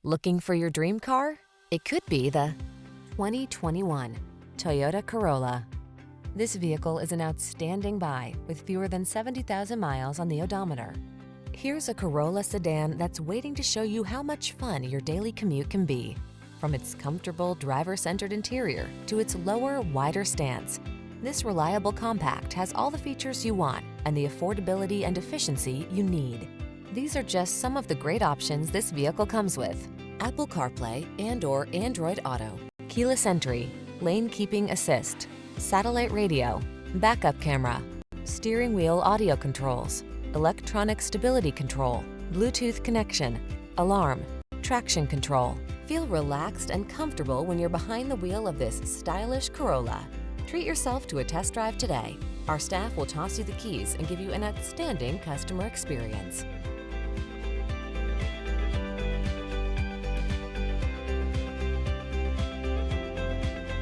Looking for your dream car? It could be the 2021 Toyota Corolla. This vehicle is an outstanding buy with fewer than 70,000 miles on the odometer. Here's a Corolla sedan that's waiting to show you how much fun your daily commute can be. From its comfortable driver-centered interior to its lower, wider stance, this reliable compact has all the features you want and the affordability and efficiency you need. These are just some of the great options this vehicle comes with: Apple CarPlay and/or Android Auto, keyless entry, lane keeping assist, satellite radio, backup camera, steering wheel audio controls, electronic stability control, Bluetooth connection, alarm, traction control. Feel relaxed and comfortable when you're behind the wheel of this stylish Corolla. Treat yourself to a test drive today. Our staff will toss you the keys and give you an outstanding customer experience.